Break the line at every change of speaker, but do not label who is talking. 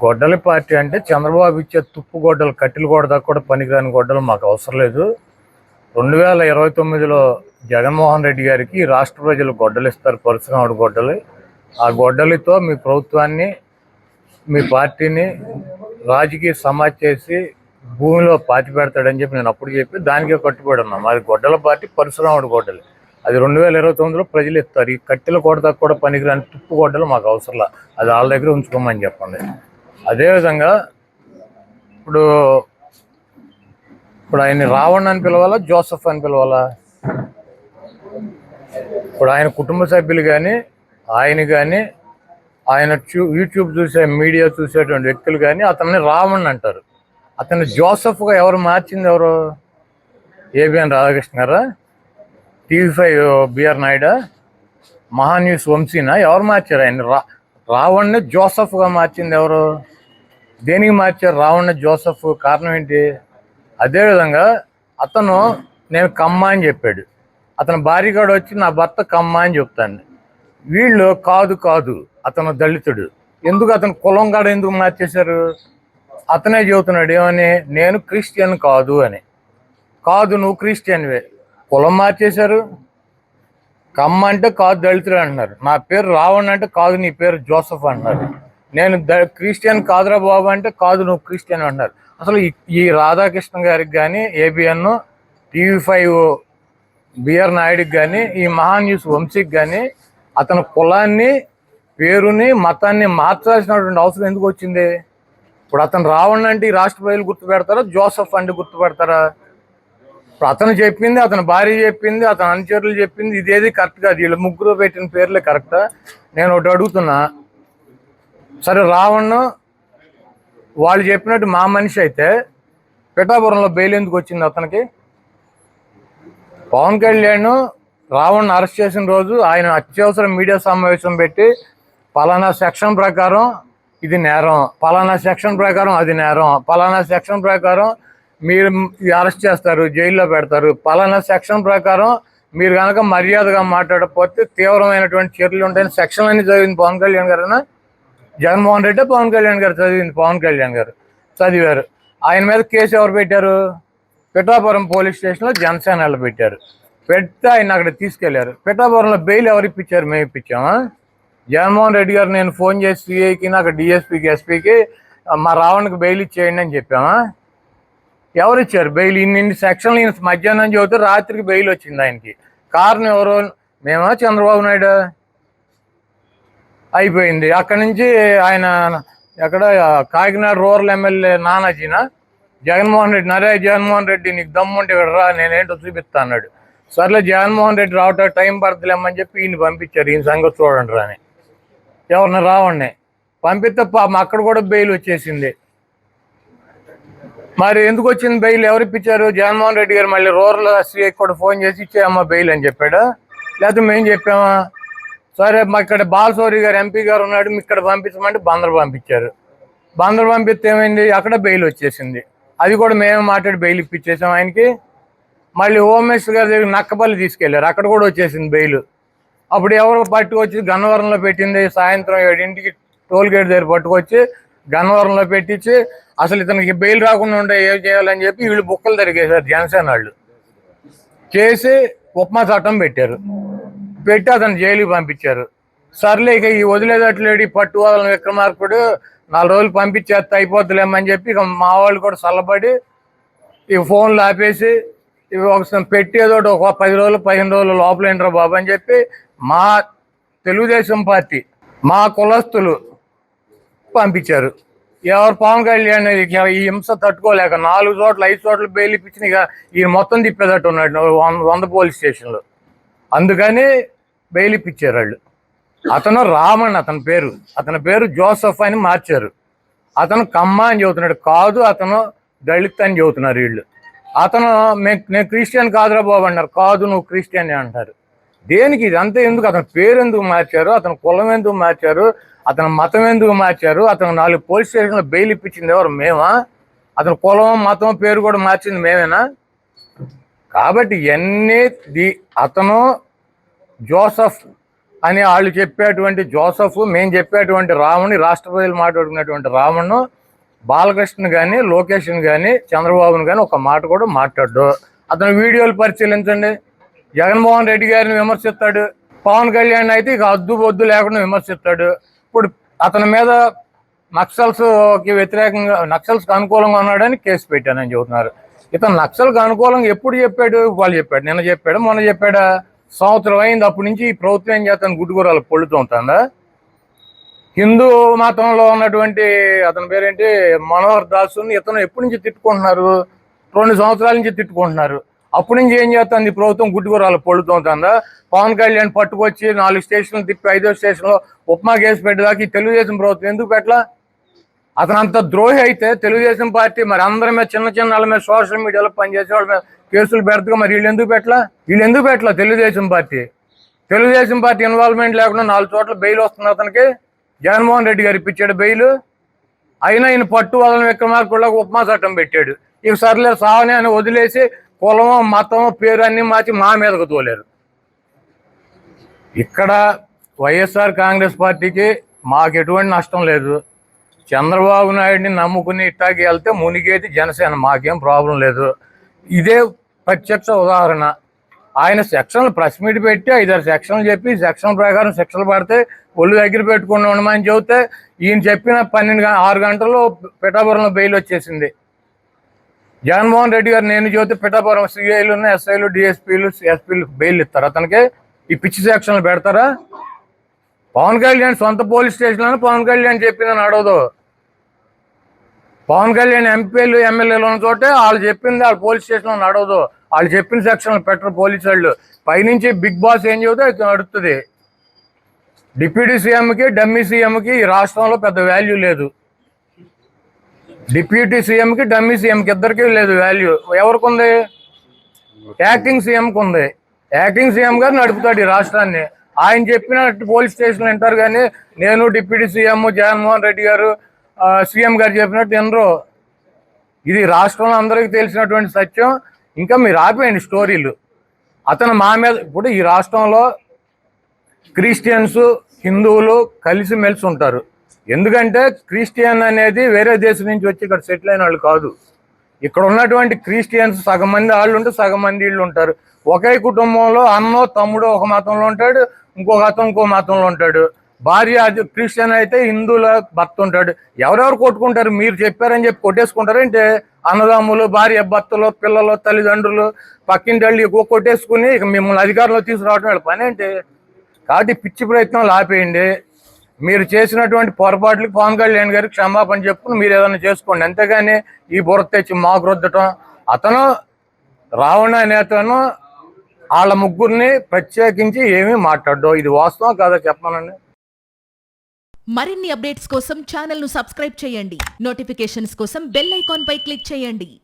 గొడ్డలి పార్టీ అంటే చంద్రబాబు ఇచ్చే తుప్పు గొడ్డలు, కట్టెలు గోడ దాకా కూడా పనికిరాని గొడ్డలు మాకు అవసరం లేదు. 2029లో జగన్మోహన్ రెడ్డి గారికి రాష్ట్ర ప్రజలు గొడ్డలు ఇస్తారు, పరశురాముడు గొడ్డలి. ఆ గొడ్డలితో మీ ప్రభుత్వాన్ని, మీ పార్టీని రాజకీయ సమాజ్ చేసి భూమిలో పాతి పెడతాడని చెప్పి నేను అప్పుడు చెప్పి దానికే కట్టుబడి ఉన్నాం. మాది గొడ్డల పార్టీ, పరశురాముడు గొడ్డలి. అది 2029లో ప్రజలు ఇస్తారు. ఈ కట్టెల గోడ దాకా కూడా పనికిరాని తుప్పు గొడ్డలు మాకు అవసరంలా, అది వాళ్ళ దగ్గర ఉంచుకోమని చెప్పండి. అదేవిధంగా ఇప్పుడు ఇప్పుడు ఆయన రావణ్ అని పిలవాలా, జోసఫ్ అని పిలవాలా? ఇప్పుడు ఆయన కుటుంబ సభ్యులు కానీ, ఆయన కానీ, ఆయన యూట్యూబ్ చూసే, మీడియా చూసేటువంటి వ్యక్తులు కానీ అతన్ని రావణ్ అంటారు. అతన్ని జోసఫ్గా ఎవరు మార్చింది? ఎవరు? ఏబిఎన్ రాధాకృష్ణ గారా? TV5 BR నాయుడా? మహాన్యూస్ వంశీనా? ఎవరు మార్చారు ఆయన? రావణ్ని జోసఫ్గా మార్చింది ఎవరు? దేనికి మార్చారు రావణ్ని జోసఫ్? కారణం ఏంటి? అదేవిధంగా అతను నేను కమ్మ అని చెప్పాడు. అతని భార్యగాడు వచ్చి నా భర్త కమ్మ అని చెప్తాను. వీళ్ళు కాదు కాదు అతను దళితుడు. ఎందుకు అతను కులం కాడ ఎందుకు మార్చేశారు? అతనే చెబుతున్నాడు ఏమని, నేను క్రిస్టియన్ కాదు అని. కాదు, నువ్వు క్రిస్టియన్వే. కులం మార్చేశారు. కమ్మ అంటే కాదు దళితుడు అంటున్నారు. నా పేరు రావణ్ అంటే కాదు, నీ పేరు జోసఫ్ అంటున్నారు. నేను క్రిస్టియన్ కాదురా బాబు అంటే కాదు, నువ్వు క్రిస్టియన్ అంటున్నారు. అసలు ఈ రాధాకృష్ణ గారికి కానీ, ఏబిఎన్, TV5 బిఆర్ నాయుడికి కానీ, ఈ మహాన్యూస్ వంశీకి కానీ అతని కులాన్ని, పేరుని, మతాన్ని మార్చాల్సినటువంటి అవసరం ఎందుకు వచ్చింది? ఇప్పుడు అతను రావణ్ అంటే ఈ రాష్ట్ర ప్రజలు గుర్తుపెడతారా, జోసఫ్ అంటే గుర్తుపెడతారా? ఇప్పుడు అతను చెప్పింది, అతని భార్య చెప్పింది, అతని అనుచరులు చెప్పింది ఇదేది కరెక్ట్ కాదు. వీళ్ళు ముగ్గురు పెట్టిన పేర్లే కరెక్టా? నేను ఒకటి అడుగుతున్నా. సరే, రావణ్ వాళ్ళు చెప్పినట్టు మా మనిషి అయితే పిఠాపురంలో బెయిల్ ఎందుకు వచ్చింది అతనికి? పవన్ కళ్యాణ్ రావణ్ అరెస్ట్ చేసిన రోజు ఆయన అత్యవసర మీడియా సమావేశం పెట్టి పలానా సెక్షన్ ప్రకారం ఇది నేరం, పలానా సెక్షన్ ప్రకారం అది నేరం, పలానా సెక్షన్ ప్రకారం మీరు అరెస్ట్ చేస్తారు, జైల్లో పెడతారు, పలానా సెక్షన్ ప్రకారం మీరు కనుక మర్యాదగా మాట్లాడకపోతే తీవ్రమైనటువంటి చర్యలు ఉంటాయని సెక్షన్ అన్ని చదివింది పవన్ కళ్యాణ్ గారేనా? జగన్మోహన్ రెడ్డి పవన్ కళ్యాణ్ గారు చదివింది? పవన్ కళ్యాణ్ గారు చదివారు. ఆయన మీద కేసు ఎవరు పెట్టారు? పిఠాపురం పోలీస్ స్టేషన్లో జనసేనలో పెట్టారు. పెడితే ఆయన అక్కడ తీసుకెళ్లారు. పిఠాపురంలో బెయిల్ ఎవరు ఇప్పించారు? మేము ఇప్పించామా? జగన్మోహన్ రెడ్డి గారు నేను ఫోన్ చేసి సిఐకి, నాకు DSPకి, SPకి మా రావణ్కి బెయిల్ ఇచ్చేయండి అని చెప్పామా? ఎవరు ఇచ్చారు బెయిల్? ఇన్ని సెక్షన్లు ఈయన మధ్యాహ్నం చదివితే రాత్రికి బెయిల్ వచ్చింది ఆయనకి. కారణం ఎవరు? మేమా, చంద్రబాబు నాయుడు? అయిపోయింది. అక్కడి నుంచి ఆయన ఎక్కడ కాకినాడ రూరల్ ఎమ్మెల్యే నానాజీనా? జగన్మోహన్ రెడ్డి, నరే జగన్మోహన్ రెడ్డి నీకు దమ్ముంటే ఇక్కడ రా, నేనేంటో చూపిస్తా అన్నాడు. సర్లే జగన్మోహన్ రెడ్డి రావటానికి టైం పడతలేమని చెప్పి ఈయన పంపించారు. ఈయన సంగతి చూడండి రాని. ఎవరిని? రావణ్ణి పంపిస్తే పాపం అక్కడ కూడా బెయిల్ వచ్చేసింది. మరి ఎందుకు వచ్చింది బెయిల్? ఎవరు ఇప్పించారు? జగన్మోహన్ రెడ్డి గారు మళ్ళీ రూరల్ SCI కూడా ఫోన్ చేసి ఇచ్చేయమ్మా బెయిల్ అని చెప్పాడా? లేకపోతే మేము చెప్పామా? సరే, మా ఇక్కడ బాలశౌరి గారు MP గారు ఉన్నాడు, ఇక్కడ పంపించమంటే బందరు పంపించారు. బందరు పంపిస్తే ఏమైంది? అక్కడ బెయిల్ వచ్చేసింది. అది కూడా మేమే మాట్లాడి బెయిల్ ఇప్పించేసాం ఆయనకి. మళ్ళీ హోమ్ మినిస్టర్ గారి దగ్గర నక్కపల్లి తీసుకెళ్లారు, అక్కడ కూడా వచ్చేసింది బెయిల్. అప్పుడు ఎవరు పట్టుకొచ్చి గన్నవరంలో పెట్టింది? సాయంత్రం 7ంటికి టోల్ గేట్ దగ్గర పట్టుకొచ్చి గన్నవరంలో పెట్టించి అసలు ఇతనికి బెయిల్ రాకుండా ఉంటే ఏం చేయాలని చెప్పి వీళ్ళు బుక్కలు తిరిగేశారు జనసేన వాళ్ళు. చేసి ఉప్మా చట్టం పెట్టారు. పెట్టి అతను జైలుకి పంపించారు. సర్లే ఇక ఈ వదిలేదట్లేడు పట్టు వదలని విక్రమార్కుడు 4 రోజులు పంపించేస్తే అయిపోతులేమని చెప్పి ఇక మా వాళ్ళు కూడా చల్లబడి ఇక ఫోన్లు ఆపేసి ఇవి ఒకసారి పెట్టి ఏదో ఒక 10 రోజులు 15 రోజులు లోపల ఏంట్రా బాబు అని చెప్పి మా తెలుగుదేశం పార్టీ, మా కులస్తులు పంపించారు. ఎవరు? పవన్ కళ్యాణ్ ఈ హింస తట్టుకోలేక 4 చోట్ల 5 చోట్ల బెయిల్ ఇప్పించిన ఇక ఈయన మొత్తం తిప్పేదట్టు ఉన్నాడు 100 పోలీస్ స్టేషన్లు. అందుకని బెయిల్ ఇప్పించారు వాళ్ళు. అతను రామన్ అతని పేరు, అతని పేరు జోసఫ్ అని మార్చారు. అతను కమ్మ అని చెబుతున్నాడు. కాదు, అతను దళిత్ అని చెబుతున్నారు వీళ్ళు. అతను నేను క్రిస్టియన్ కాదురా బాబు అన్నారు. కాదు, నువ్వు క్రిస్టియన్ అంటారు. దేనికి ఇదంతా? ఎందుకు? అతని పేరు ఎందుకు మార్చారు? అతని కులం ఎందుకు మార్చారు? అతని మతం ఎందుకు మార్చారు? అతను 4 పోలీస్ స్టేషన్లో బెయిల్ ఇప్పించింది ఎవరు? మేమా? అతని కులం, మతం, పేరు కూడా మార్చింది మేమేనా? కాబట్టి ఇవన్నీ అతను జోసఫ్ అని వాళ్ళు చెప్పేటువంటి జోసఫ్, మేము చెప్పేటువంటి రాముని, రాష్ట్ర ప్రజలు మాట్లాడుకునేటువంటి రామును, బాలకృష్ణ కానీ, లోకేష్ని కానీ, చంద్రబాబుని కానీ ఒక మాట కూడా మాట్లాడు. అతను వీడియోలు పరిశీలించండి. జగన్మోహన్ రెడ్డి గారిని విమర్శిస్తాడు, పవన్ కళ్యాణ్ అయితే ఇక అద్దు బొద్దు లేకుండా విమర్శిస్తాడు. ఇప్పుడు అతని మీద నక్సల్స్కి వ్యతిరేకంగా, నక్సల్స్కి అనుకూలంగా ఉన్నాడని కేసు పెట్టానని చెబుతున్నారు. ఇతను నక్సల్కి అనుకూలంగా ఎప్పుడు చెప్పాడు? వాళ్ళు చెప్పాడు, నిన్న చెప్పాడు, మొన్న చెప్పాడా? సంవత్సరం అయింది. అప్పటి నుంచి ఈ ప్రభుత్వం ఏం చేస్తాను, గుడ్డుగూరాలు పొళ్ళుతూ ఉంటుందా? హిందూ మతంలో ఉన్నటువంటి అతని పేరేంటి, మనోహర్ దాసుని ఇతను ఎప్పటి నుంచి తిట్టుకుంటున్నారు? 2 సంవత్సరాల నుంచి తిట్టుకుంటున్నారు. అప్పటి నుంచి ఏం చేస్తుంది ఈ ప్రభుత్వం, గుడ్డుగూరాలు పొళ్ళుతూ ఉంటుందా? పవన్ కళ్యాణ్ పట్టుకొచ్చి 4 స్టేషన్లు తిప్పి 5వ స్టేషన్లో ఉప్మా కేసు పెట్టేదాకా ఈ తెలుగుదేశం ప్రభుత్వం ఎందుకు పెట్టలా? అతను అంత ద్రోహి అయితే తెలుగుదేశం పార్టీ మరి అందరి మీద, చిన్న చిన్న వాళ్ళ మీద, సోషల్ మీడియాలో పనిచేసే వాళ్ళ మీద కేసులు పెడతాగా, మరి వీళ్ళు ఎందుకు పెట్టలా? తెలుగుదేశం పార్టీ ఇన్వాల్వ్మెంట్ లేకుండా 4 చోట్ల బెయిల్ వస్తుంది అతనికి. జగన్మోహన్ రెడ్డి గారు ఇప్పించాడు బెయిల్. అయినా ఈయన పట్టు వదలని విక్రమార్కుడికి ఉపమా చట్టం పెట్టాడు. ఇక సర్లే సావని అని వదిలేసి కులమో మతమో పేరు అన్ని మార్చి మా మీదకు తోలేరు. ఇక్కడ వైఎస్ఆర్ కాంగ్రెస్ పార్టీకి మాకు ఎటువంటి నష్టం లేదు. చంద్రబాబు నాయుడిని నమ్ముకుని ఇట్టాకి వెళ్తే మునిగేది జనసేన, మాకేం ప్రాబ్లం లేదు. ఇదే ప్రత్యక్ష ఉదాహరణ. ఆయన సెక్షన్లు ప్రెస్ మీట్ పెట్టి 5-6 సెక్షన్లు చెప్పి, సెక్షన్ ప్రకారం శిక్షలు పడితే ఒళ్ళు దగ్గర పెట్టుకుని ఉండమని చెబితే ఈయన చెప్పిన 6 గంటల్లో పిఠాపురంలో బెయిల్ వచ్చేసింది. జగన్మోహన్ రెడ్డి గారు నేను చెబితే పిఠాపురం సిఐలు, ఎస్ఐలు, డిఎస్పీలు, ఎస్పీలు బెయిల్ ఇస్తారు అతనికి. ఈ పిచ్చి సెక్షన్లు పెడతారా? పవన్ కళ్యాణ్ సొంత పోలీస్ స్టేషన్లో పవన్ కళ్యాణ్ చెప్పిందని అడగదు. పవన్ కళ్యాణ్ ఎంపీలు, ఎమ్మెల్యేలు ఉన్న చోటే వాళ్ళు చెప్పింది వాళ్ళ పోలీస్ స్టేషన్లో నడవదు. వాళ్ళు చెప్పిన సెక్షన్లు పెట్టరు పోలీసు వాళ్ళు. పైనుంచి బిగ్ బాస్ ఏం చెబితే అది నడుస్తుంది. డిప్యూటీ సీఎంకి, డమ్మీ సీఎంకి ఈ రాష్ట్రంలో పెద్ద వాల్యూ లేదు. డిప్యూటీ సీఎంకి, డమ్మీ సీఎంకి ఇద్దరికీ లేదు వాల్యూ. ఎవరికి ఉంది? యాక్టింగ్ సీఎంకి ఉంది. యాక్టింగ్ సీఎం గారు నడుపుతాడు ఈ రాష్ట్రాన్ని. ఆయన చెప్పినట్టు పోలీస్ స్టేషన్లు వింటారు, కానీ నేను డిప్యూటీ సీఎం జగన్మోహన్ రెడ్డి గారు సీఎం గారు చెప్పినట్టు వినరు. ఇది రాష్ట్రంలో అందరికీ తెలిసినటువంటి సత్యం. ఇంకా మీరు ఆపేయండి స్టోరీలు. అతను మా మీద, ఇప్పుడు ఈ రాష్ట్రంలో క్రిస్టియన్స్, హిందువులు కలిసిమెలిసి ఉంటారు. ఎందుకంటే క్రిస్టియన్ అనేది వేరే దేశం నుంచి వచ్చి ఇక్కడ సెటిల్ అయిన వాళ్ళు కాదు. ఇక్కడ ఉన్నటువంటి క్రిస్టియన్స్ సగం మంది వాళ్ళు ఉంటే సగం మంది వీళ్ళు ఉంటారు. ఒకే కుటుంబంలో అన్నో తమ్ముడు ఒక మతంలో ఉంటాడు, ఇంకొక అతను ఇంకో మతంలో ఉంటాడు. భార్య అది క్రిస్టియన్ అయితే హిందువుల భర్త ఉంటాడు. ఎవరెవరు కొట్టుకుంటారు? మీరు చెప్పారని చెప్పి కొట్టేసుకుంటారంటే అన్నదమ్ములు, భార్య భర్తలు, పిల్లలు, తల్లిదండ్రులు, పక్కింటి వాళ్ళు ఎక్కువ కొట్టేసుకుని ఇక మిమ్మల్ని అధికారంలో తీసుకురావడం వీళ్ళ పని ఏంటి? కాబట్టి పిచ్చి ప్రయత్నాలు ఆపేయండి. మీరు చేసినటువంటి పొరపాట్లకి పవన్ కళ్యాణ్ గారికి క్షమాపణ చెప్పుకుని మీరు ఏదైనా చేసుకోండి. అంతేగాని ఈ బుర్ర తెచ్చి మాకు రుద్దటం. అతను రావణ నేతను వాళ్ళ ముగ్గురిని ప్రత్యేకించి ఏమీ మాట్లాడడం, ఇది వాస్తవం కాదా చెప్పానండి.
మరిన్ని అప్డేట్స్ కోసం ఛానల్ ను సబ్స్క్రైబ్ చేయండి. నోటిఫికేషన్స్ కోసం బెల్ ఐకాన్ పై క్లిక్ చేయండి.